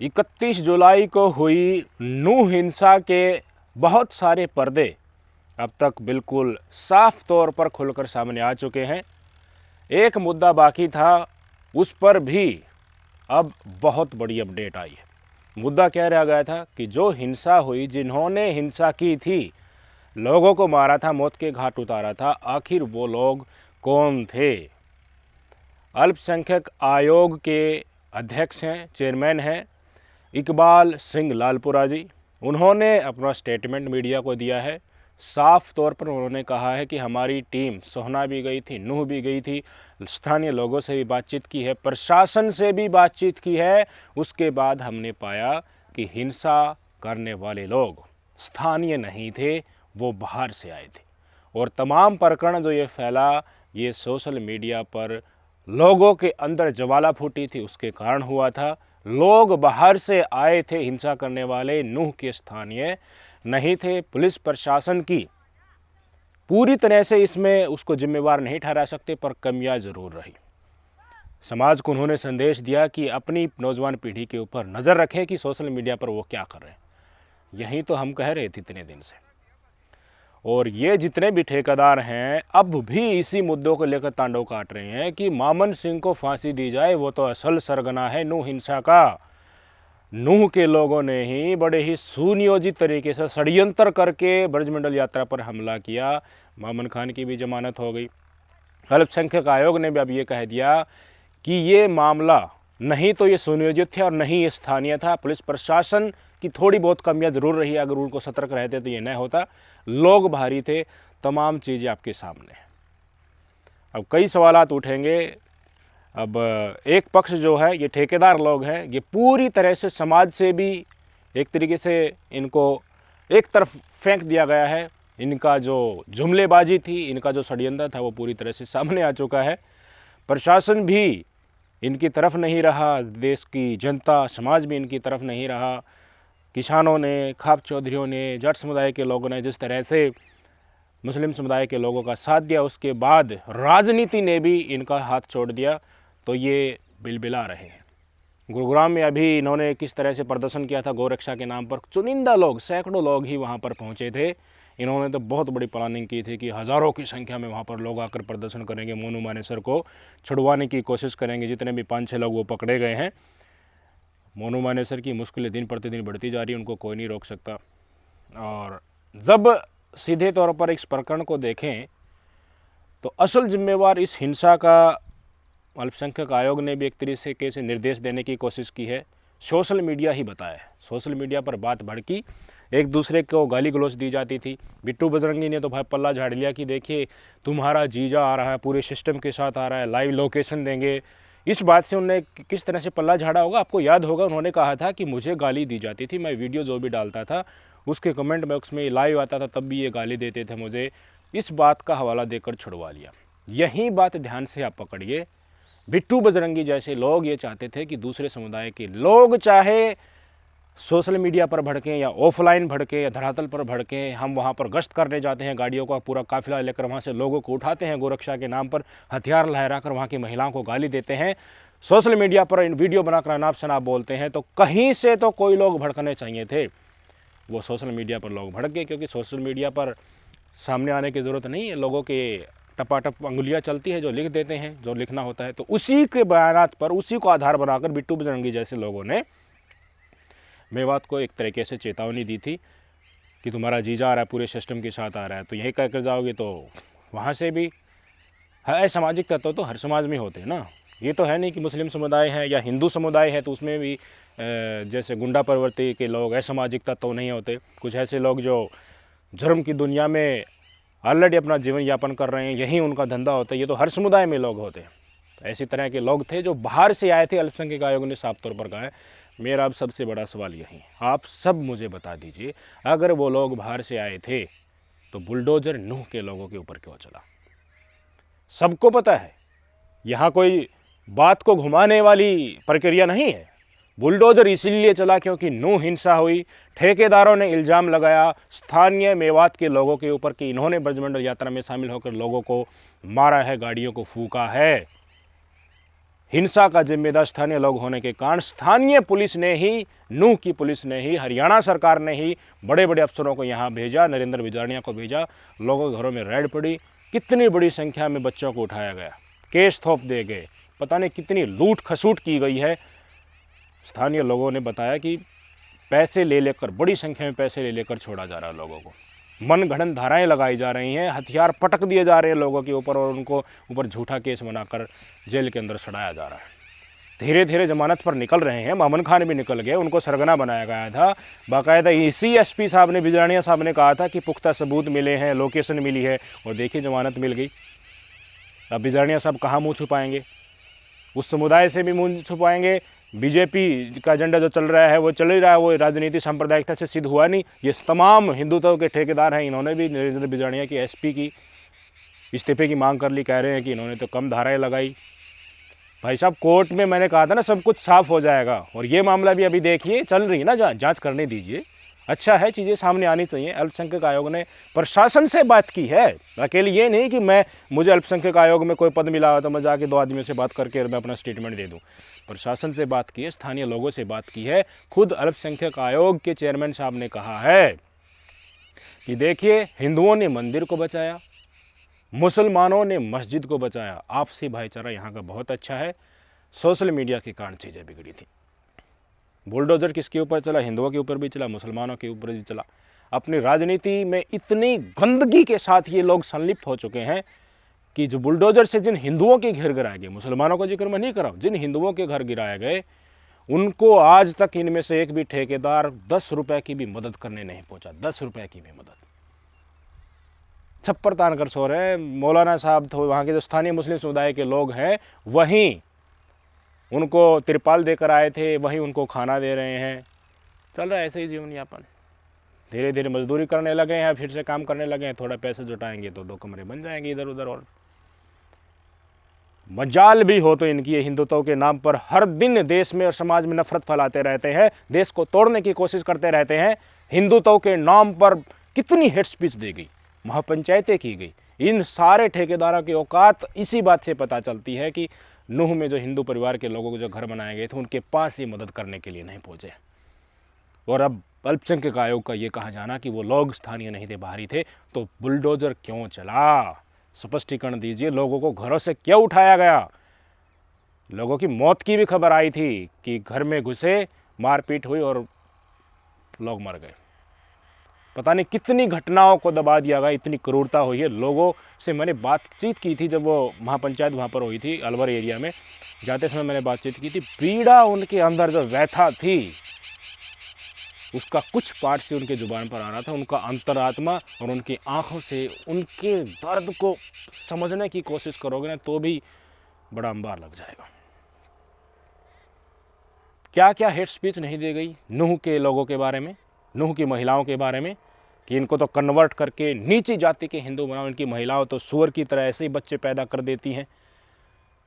31 जुलाई को हुई नूह हिंसा के बहुत सारे पर्दे अब तक बिल्कुल साफ तौर पर खुलकर सामने आ चुके हैं। एक मुद्दा बाकी था, उस पर भी अब बहुत बड़ी अपडेट आई है। मुद्दा क्या रह गया था कि जो हिंसा हुई, जिन्होंने हिंसा की थी, लोगों को मारा था, मौत के घाट उतारा था, आखिर वो लोग कौन थे? अल्पसंख्यक आयोग के अध्यक्ष हैं, चेयरमैन हैं इकबाल सिंह लालपुरा जी। उन्होंने अपना स्टेटमेंट मीडिया को दिया है। साफ तौर पर उन्होंने कहा है कि हमारी टीम सोहना भी गई थी, नूह भी गई थी, स्थानीय लोगों से भी बातचीत की है, प्रशासन से भी बातचीत की है। उसके बाद हमने पाया कि हिंसा करने वाले लोग स्थानीय नहीं थे, वो बाहर से आए थे। और तमाम प्रकरण जो ये फैला, ये सोशल मीडिया पर लोगों के अंदर ज्वाला फूटी थी, उसके कारण हुआ था। लोग बाहर से आए थे हिंसा करने वाले, नूह के स्थानीय नहीं थे। पुलिस प्रशासन की पूरी तरह से इसमें उसको जिम्मेवार नहीं ठहरा सकते, पर कमियां जरूर रही। समाज को उन्होंने संदेश दिया कि अपनी नौजवान पीढ़ी के ऊपर नज़र रखें कि सोशल मीडिया पर वो क्या कर रहे हैं। यही तो हम कह रहे थे इतने दिन से। और ये जितने भी ठेकेदार हैं अब भी इसी मुद्दों को लेकर तांडव काट रहे हैं कि मामन सिंह को फांसी दी जाए, वो तो असल सरगना है नूह हिंसा का। नूह के लोगों ने ही बड़े ही सुनियोजित तरीके से षड्यंत्र करके ब्रजमंडल यात्रा पर हमला किया। मामन खान की भी जमानत हो गई। अल्पसंख्यक आयोग ने भी अब ये कह दिया कि ये मामला नहीं तो ये सुनियोजित थे और नहीं ये स्थानीय था। पुलिस प्रशासन की थोड़ी बहुत कमियां जरूर रही, अगर उनको सतर्क रहते तो ये न होता। लोग भारी थे, तमाम चीज़ें आपके सामने। अब कई सवालात उठेंगे। अब एक पक्ष जो है, ये ठेकेदार लोग हैं, ये पूरी तरह से समाज से भी एक तरीके से इनको एक तरफ फेंक दिया गया है। इनका जो जुमलेबाजी थी, इनका जो षड्यंत्र था, वो पूरी तरह से सामने आ चुका है। प्रशासन भी इनकी तरफ नहीं रहा, देश की जनता समाज भी इनकी तरफ नहीं रहा। किसानों ने, खाप चौधरियों ने, जट समुदाय के लोगों ने जिस तरह से मुस्लिम समुदाय के लोगों का साथ दिया, उसके बाद राजनीति ने भी इनका हाथ छोड़ दिया, तो ये बिलबिला रहे हैं। गुरुग्राम में अभी इन्होंने किस तरह से प्रदर्शन किया था गौरक्षा के नाम पर। चुनिंदा लोग, सैकड़ों लोग ही वहाँ पर पहुँचे थे। इन्होंने तो बहुत बड़ी प्लानिंग की थी कि हज़ारों की संख्या में वहाँ पर लोग आकर प्रदर्शन करेंगे, मोनू मानेसर को छुड़वाने की कोशिश करेंगे। जितने भी 5-6 लोग वो पकड़े गए हैं। मोनू मानेसर की मुश्किलें दिन प्रतिदिन बढ़ती जा रही, उनको कोई नहीं रोक सकता। और जब सीधे तौर पर इस प्रकरण को देखें तो असल जिम्मेवार इस हिंसा का अल्पसंख्यक आयोग ने भी एक तरीके से निर्देश देने की कोशिश की है। सोशल मीडिया ही बताया है। सोशल मीडिया पर बात भड़की, एक दूसरे को गाली गलौज दी जाती थी। बिट्टू बजरंगी ने तो भाई पल्ला झाड़ लिया कि देखिए तुम्हारा जीजा आ रहा है, पूरे सिस्टम के साथ आ रहा है, लाइव लोकेशन देंगे। इस बात से उन्होंने किस तरह से पल्ला झाड़ा होगा, आपको याद होगा। उन्होंने कहा था कि मुझे गाली दी जाती थी, मैं वीडियो जो भी डालता था उसके कमेंट बॉक्स में लाइव आता था, तब भी ये गाली देते थे मुझे। इस बात का हवाला देकर छुड़वा लिया। यही बात ध्यान से आप पकड़िए। बिट्टू बजरंगी जैसे लोग ये चाहते थे कि दूसरे समुदाय के लोग चाहे सोशल मीडिया पर भड़कें या ऑफलाइन भड़कें या धरातल पर भड़कें, हम वहाँ पर गश्त करने जाते हैं, गाड़ियों का पूरा काफिला लेकर वहाँ से लोगों को उठाते हैं, गोरक्षा के नाम पर हथियार लहराकर वहाँ की महिलाओं को गाली देते हैं, सोशल मीडिया पर वीडियो बनाकर अनाप शनाप बोलते हैं। तो कहीं से तो कोई लोग भड़कने चाहिए थे। वो सोशल मीडिया पर लोग भड़क गए, क्योंकि सोशल मीडिया पर सामने आने की ज़रूरत नहीं है। लोगों के टपाटप अंगुलियाँ चलती है, जो लिख देते हैं, जो लिखना होता है। तो उसी के बयानात पर, उसी को आधार बनाकर बिट्टू बजरंगी जैसे लोगों ने मेवात को एक तरीके से चेतावनी दी थी कि तुम्हारा जीजा आ रहा है, पूरे सिस्टम के साथ आ रहा है, तो यही कहकर जाओगे तो वहाँ से भी है। सामाजिक तत्व तो हर समाज में होते हैं ना। ये तो है नहीं कि मुस्लिम समुदाय है या हिंदू समुदाय है तो उसमें भी जैसे गुंडा प्रवृत्ति के लोग, असामाजिक तत्व नहीं होते। कुछ ऐसे लोग जो जुर्म की दुनिया में ऑलरेडी अपना जीवन यापन कर रहे हैं, यही उनका धंधा होता है। ये तो हर समुदाय में लोग होते हैं। तो ऐसी तरह के लोग थे जो बाहर से आए थे। अल्पसंख्यक आयोग ने साफ तौर पर कहा है। मेरा अब सबसे बड़ा सवाल यही है, आप सब मुझे बता दीजिए, अगर वो लोग बाहर से आए थे तो बुलडोजर नूह के लोगों के ऊपर क्यों चला? सबको पता है, यहाँ कोई बात को घुमाने वाली प्रक्रिया नहीं है। बुलडोजर इसीलिए चला क्योंकि नूह हिंसा हुई। ठेकेदारों ने इल्ज़ाम लगाया स्थानीय मेवात के लोगों के ऊपर कि इन्होंने ब्रजमंडल यात्रा में शामिल होकर लोगों को मारा है, गाड़ियों को फूका है। हिंसा का जिम्मेदार स्थानीय लोग होने के कारण स्थानीय पुलिस ने ही, नूह की पुलिस ने ही, हरियाणा सरकार ने ही बड़े बड़े अफसरों को यहाँ भेजा, नरेंद्र बिजारनिया को भेजा। लोगों के घरों में रेड पड़ी, कितनी बड़ी संख्या में बच्चों को उठाया गया, केस थोप दे गए, पता नहीं कितनी लूट खसूट की गई है। स्थानीय लोगों ने बताया कि पैसे ले लेकर, बड़ी संख्या में पैसे ले लेकर छोड़ा जा रहा है लोगों को, मनगढ़ंत धाराएं लगाई जा रही हैं, हथियार पटक दिए जा रहे हैं लोगों के ऊपर और उनको ऊपर झूठा केस बनाकर जेल के अंदर सड़ाया जा रहा है। धीरे धीरे जमानत पर निकल रहे हैं। मामन खान भी निकल गए, उनको सरगना बनाया गया था। बाकायदा इसी एसपी साहब ने, बिजारनिया साहब ने कहा था कि पुख्ता सबूत मिले हैं, लोकेशन मिली है, और देखिए जमानत मिल गई। अब बिजारनिया साहब कहाँ मुँह छुपाएंगे? उस समुदाय से भी मुँह छुपाएंगे। बीजेपी का एजेंडा जो चल रहा है वो चल ही रहा है, वो राजनीति सांप्रदायिकता से सिद्ध हुआ नहीं। ये तमाम हिंदुत्व के ठेकेदार हैं, इन्होंने भी नरेंद्र बिजारनिया की एसपी की इस्तीफे की मांग कर ली। कह रहे हैं कि इन्होंने तो कम धाराएं लगाई। भाई साहब, कोर्ट में मैंने कहा था ना सब कुछ साफ हो जाएगा, और ये मामला भी अभी देखिए चल रही है ना, जांच करने दीजिए। अच्छा है, चीज़ें सामने आनी चाहिए। अल्पसंख्यक आयोग ने प्रशासन से बात की है, अकेले ये नहीं कि मुझे अल्पसंख्यक आयोग में कोई पद मिला तो मैं जाके 2 आदमियों से बात करके मैं अपना स्टेटमेंट दे दूं। प्रशासन से बात की है, स्थानीय लोगों से बात की है। खुद अल्पसंख्यक आयोग के चेयरमैन साहब ने कहा है कि देखिए, हिंदुओं ने मंदिर को बचाया, मुसलमानों ने मस्जिद को बचाया, आपसी भाईचारा यहाँ का बहुत अच्छा है। सोशल मीडिया के कारण चीज़ें बिगड़ी थी। बुलडोजर किसके ऊपर चला? हिंदुओं के ऊपर भी चला, मुसलमानों के ऊपर भी चला। अपनी राजनीति में इतनी गंदगी के साथ ये लोग संलिप्त हो चुके हैं कि जो बुलडोजर से जिन हिंदुओं के घर गिराए गए, मुसलमानों का जिक्र मैं नहीं कर रहा हूँ, जिन हिंदुओं के घर गिराए गए, उनको आज तक इनमें से एक भी ठेकेदार 10 रुपए की भी मदद करने नहीं पहुंचा। 10 रुपए की भी मदद। छप्पर तान कर सो रहे हैं। मौलाना साहब तो वहाँ के जो स्थानीय मुस्लिम समुदाय के लोग हैं, वहीं उनको तिरपाल देकर आए थे, वहीं उनको खाना दे रहे हैं। चल रहा है ऐसे ही जीवन यापन। धीरे धीरे मजदूरी करने लगे हैं, फिर से काम करने लगे हैं। थोड़ा पैसे जुटाएंगे तो 2 कमरे बन जाएंगे इधर उधर। और मजाल भी हो तो इनकी ये हिंदुत्व के नाम पर हर दिन देश में और समाज में नफरत फैलाते रहते हैं, देश को तोड़ने की कोशिश करते रहते हैं। हिंदुत्व के नाम पर कितनी हेट स्पीच दी गई, महापंचायतें की गई। इन सारे ठेकेदारों की औकात इसी बात से पता चलती है कि नूह में जो हिंदू परिवार के लोगों को जो घर बनाए गए थे, उनके पास ही मदद करने के लिए नहीं पहुंचे। और अब अल्पसंख्यक आयोग का ये कहा जाना कि वो लोग स्थानीय नहीं थे, बाहरी थे, तो बुलडोजर क्यों चला? स्पष्टीकरण दीजिए। लोगों को घरों से क्यों उठाया गया? लोगों की मौत की भी खबर आई थी कि घर में घुसे, मारपीट हुई और लोग मर गए। पता नहीं कितनी घटनाओं को दबा दिया गया, इतनी क्रूरता हुई है। लोगों से मैंने बातचीत की थी जब वो महापंचायत वहाँ पर हुई थी अलवर एरिया में, जाते समय मैंने बातचीत की थी। पीड़ा उनके अंदर जो व्यथा थी, उसका कुछ पार्ट से उनके जुबान पर आ रहा था। उनका अंतरात्मा और उनकी आंखों से उनके दर्द को समझने की कोशिश करोगे ना तो भी बड़ा अंबार लग जाएगा। क्या क्या हेट स्पीच नहीं दी गई नूह के लोगों के बारे में, नूह की महिलाओं के बारे में, कि इनको तो कन्वर्ट करके नीची जाति के हिंदू बनाओ, इनकी महिलाओं तो सूअर की तरह ऐसे ही बच्चे पैदा कर देती हैं।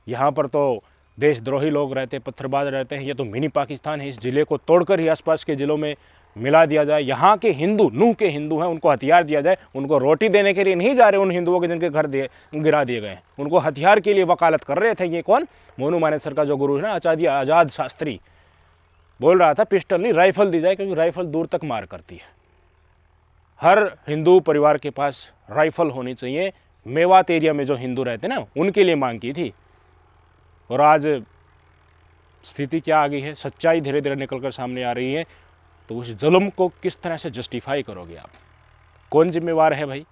यहाँ पर तो देशद्रोही लोग रहते, पत्थरबाज रहते हैं। ये तो मिनी पाकिस्तान है। इस ज़िले को तोड़कर ही आसपास के ज़िलों में मिला दिया जाए। यहाँ के हिंदू, नूह के हिंदू हैं, उनको हथियार दिया जाए। उनको रोटी देने के लिए नहीं जा रहे उन हिंदुओं के जिनके घर गिरा दिए गए हैं, उनको हथियार के लिए वकालत कर रहे थे। ये कौन? मोनू मानेसर का जो गुरु है ना, आचार्य आज़ाद शास्त्री, बोल रहा था पिस्टल नहीं राइफल दी जाए, क्योंकि राइफल दूर तक मार करती है। हर हिंदू परिवार के पास राइफल होनी चाहिए। मेवात एरिया में जो हिंदू रहते ना, उनके लिए मांग की थी। और आज स्थिति क्या आ गई है? सच्चाई धीरे धीरे निकल कर सामने आ रही है। तो उस जुल्म को किस तरह से जस्टिफाई करोगे आप? कौन जिम्मेवार है भाई?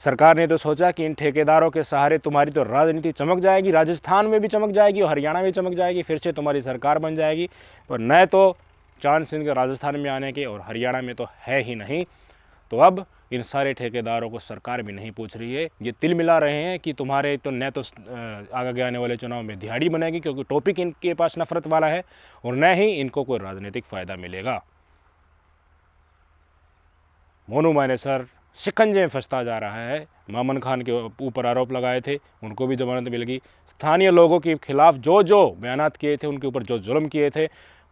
सरकार ने तो सोचा कि इन ठेकेदारों के सहारे तुम्हारी तो राजनीति चमक जाएगी, राजस्थान में भी चमक जाएगी और हरियाणा में चमक जाएगी, फिर से तुम्हारी सरकार बन जाएगी। पर न तो चांद सिंह के राजस्थान में आने के और हरियाणा में तो है ही नहीं। तो अब इन सारे ठेकेदारों को सरकार भी नहीं पूछ रही है। ये तिल मिला रहे हैं कि तुम्हारे तो न तो आगे आने वाले चुनाव में दिहाड़ी बनेगी, क्योंकि टॉपिक इनके पास नफरत वाला है, और न ही इनको कोई राजनीतिक फ़ायदा मिलेगा। मोनू मानेसर शिकंजे में फंसता जा रहा है। मामन खान के ऊपर आरोप लगाए थे, उनको भी जमानत मिल गई। स्थानीय लोगों के खिलाफ जो जो बयानात किए थे, उनके ऊपर जो जुल्म किए थे,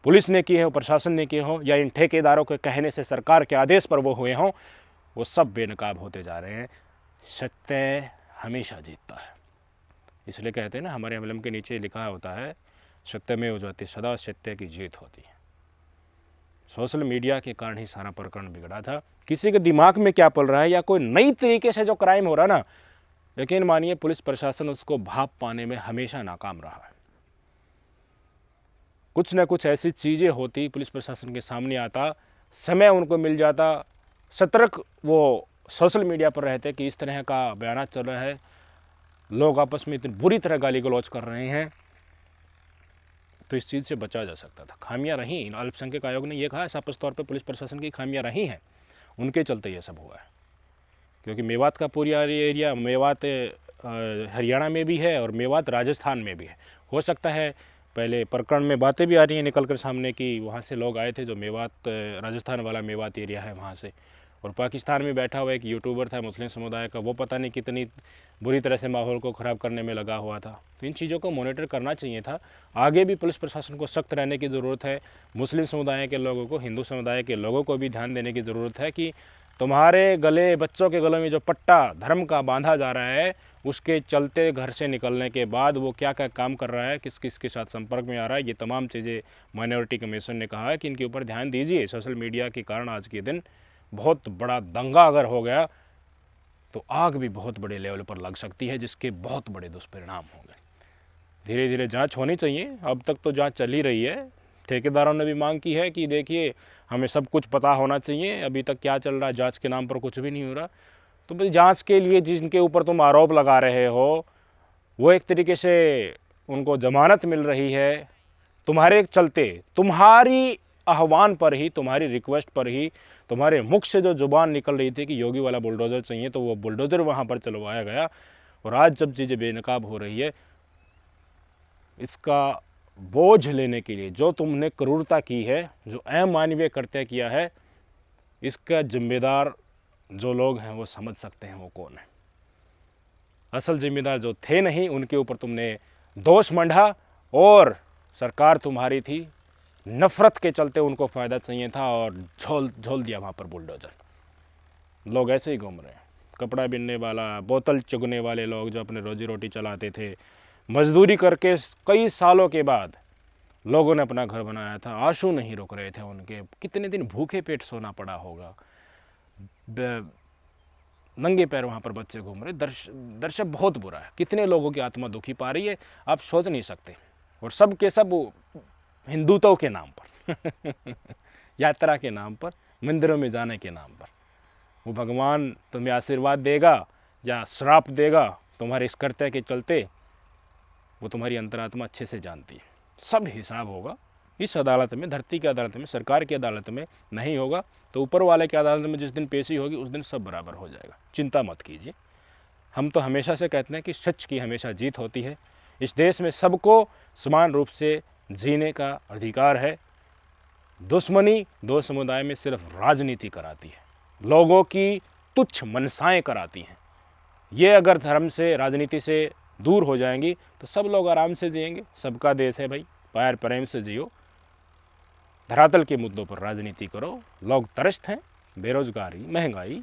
पुलिस ने किए हों, प्रशासन ने किए हों, या इन ठेकेदारों के कहने से सरकार के आदेश पर वो हुए हों, वो सब बेनकाब होते जा रहे हैं। सत्य हमेशा जीतता है। इसलिए कहते हैं ना, हमारे एम्बलम के नीचे लिखा होता है सत्यमेव जयते, सदा सत्य की जीत होती है। सोशल मीडिया के कारण ही सारा प्रकरण बिगड़ा था। किसी के दिमाग में क्या पल रहा है या कोई नई तरीके से जो क्राइम हो रहा ना, यकीन मानिए पुलिस प्रशासन उसको भाप पाने में हमेशा नाकाम रहा है। कुछ न कुछ ऐसी चीज़ें होती, पुलिस प्रशासन के सामने आता, समय उनको मिल जाता, सतर्क वो सोशल मीडिया पर रहते कि इस तरह का बयान चल रहा है, लोग आपस में इतनी बुरी तरह गाली गलौज कर रहे हैं, तो इस चीज़ से बचा जा सकता था। खामियां रहीं, अल्पसंख्यक आयोग ने यह कहा साफ तौर पे पुलिस प्रशासन की खामियां रही हैं, उनके चलते ये सब हुआ है। क्योंकि मेवात का पूरा एरिया, मेवात हरियाणा में भी है और मेवात राजस्थान में भी है। हो सकता है पहले प्रकरण में बातें भी आ रही हैं निकल कर सामने कि वहाँ से लोग आए थे, जो मेवात राजस्थान वाला मेवात एरिया है वहाँ से, और पाकिस्तान में बैठा हुआ एक यूट्यूबर था मुस्लिम समुदाय का, वो पता नहीं कितनी बुरी तरह से माहौल को ख़राब करने में लगा हुआ था। तो इन चीज़ों को मॉनिटर करना चाहिए था। आगे भी पुलिस प्रशासन को सख्त रहने की ज़रूरत है। मुस्लिम समुदाय के लोगों को, हिंदू समुदाय के लोगों को भी ध्यान देने की ज़रूरत है कि तुम्हारे गले, बच्चों के गलों में जो पट्टा धर्म का बांधा जा रहा है, उसके चलते घर से निकलने के बाद वो क्या क्या काम कर रहा है, किस किस के साथ संपर्क में आ रहा है, ये तमाम चीज़ें माइनॉरिटी कमीशन ने कहा है कि इनके ऊपर ध्यान दीजिए। सोशल मीडिया के कारण आज के दिन बहुत बड़ा दंगा अगर हो गया तो आग भी बहुत बड़े लेवल पर लग सकती है, जिसके बहुत बड़े दुष्परिणाम होंगे। धीरे धीरे जांच होनी चाहिए। अब तक तो जांच चल ही रही है। ठेकेदारों ने भी मांग की है कि देखिए हमें सब कुछ पता होना चाहिए, अभी तक क्या चल रहा है, जांच के नाम पर कुछ भी नहीं हो रहा। तो भाई जांच के लिए जिनके ऊपर तुम आरोप लगा रहे हो, वो एक तरीके से उनको जमानत मिल रही है तुम्हारे चलते, तुम्हारी आह्वान पर ही, तुम्हारी रिक्वेस्ट पर ही, तुम्हारे मुख से जो जुबान निकल रही थी कि योगी वाला बुलडोज़र चाहिए, तो वो बुलडोज़र वहाँ पर चलवाया गया। और आज जब चीज़ें बेनकाब हो रही है, इसका बोझ लेने के लिए जो तुमने क्रूरता की है, जो अमानवीय कृत्य किया है, इसका जिम्मेदार जो लोग हैं वो समझ सकते हैं वो कौन है। असल जिम्मेदार जो थे नहीं, उनके ऊपर तुमने दोष मंढा और सरकार तुम्हारी थी, नफ़रत के चलते उनको फ़ायदा चाहिए था और झोल दिया वहाँ पर बुलडोज़र। लोग ऐसे ही घूम रहे हैं, कपड़ा बिनने वाला, बोतल चुगने वाले लोग जो अपने रोजी रोटी चलाते थे, मजदूरी करके कई सालों के बाद लोगों ने अपना घर बनाया था, आंसू नहीं रुक रहे थे उनके, कितने दिन भूखे पेट सोना पड़ा होगा, नंगे पैर वहाँ पर बच्चे घूम रहे। दृश्य बहुत बुरा है, कितने लोगों की आत्मा दुखी पा रही है, आप सोच नहीं सकते। और सब के सब हिंदुत्व के नाम पर यात्रा के नाम पर, मंदिरों में जाने के नाम पर, वो भगवान तुम्हें आशीर्वाद देगा या श्राप देगा तुम्हारे इस कर्तव्य के चलते, वो तुम्हारी अंतरात्मा अच्छे से जानती है। सब हिसाब होगा इस अदालत में, धरती की अदालत में, सरकार की अदालत में नहीं होगा तो ऊपर वाले की अदालत में जिस दिन पेशी होगी उस दिन सब बराबर हो जाएगा। चिंता मत कीजिए। हम तो हमेशा से कहते हैं कि सच की हमेशा जीत होती है। इस देश में सबको समान रूप से जीने का अधिकार है। दुश्मनी दो समुदाय में सिर्फ राजनीति कराती है, लोगों की तुच्छ मनसाएं कराती हैं। ये अगर धर्म से, राजनीति से दूर हो जाएंगी तो सब लोग आराम से जिएंगे। सबका देश है भाई, प्यार प्रेम से जियो, धरातल के मुद्दों पर राजनीति करो। लोग त्रस्त हैं, बेरोजगारी, महंगाई,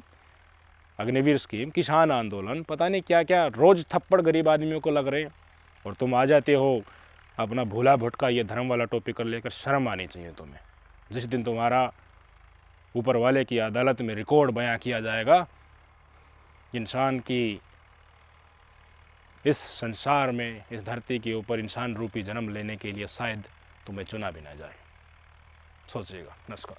अग्निवीर स्कीम, किसान आंदोलन, पता नहीं क्या क्या रोज़ थप्पड़ गरीब आदमियों को लग रहे हैं, और तुम आ जाते हो अपना भूला भुटका ये धर्म वाला टॉपिक कर लेकर। शर्म आनी चाहिए तुम्हें। जिस दिन तुम्हारा ऊपर वाले की अदालत में रिकॉर्ड बयां किया जाएगा, इंसान की इस संसार में, इस धरती के ऊपर इंसान रूपी जन्म लेने के लिए शायद तुम्हें चुना भी ना जाए। सोचिएगा। नमस्कार।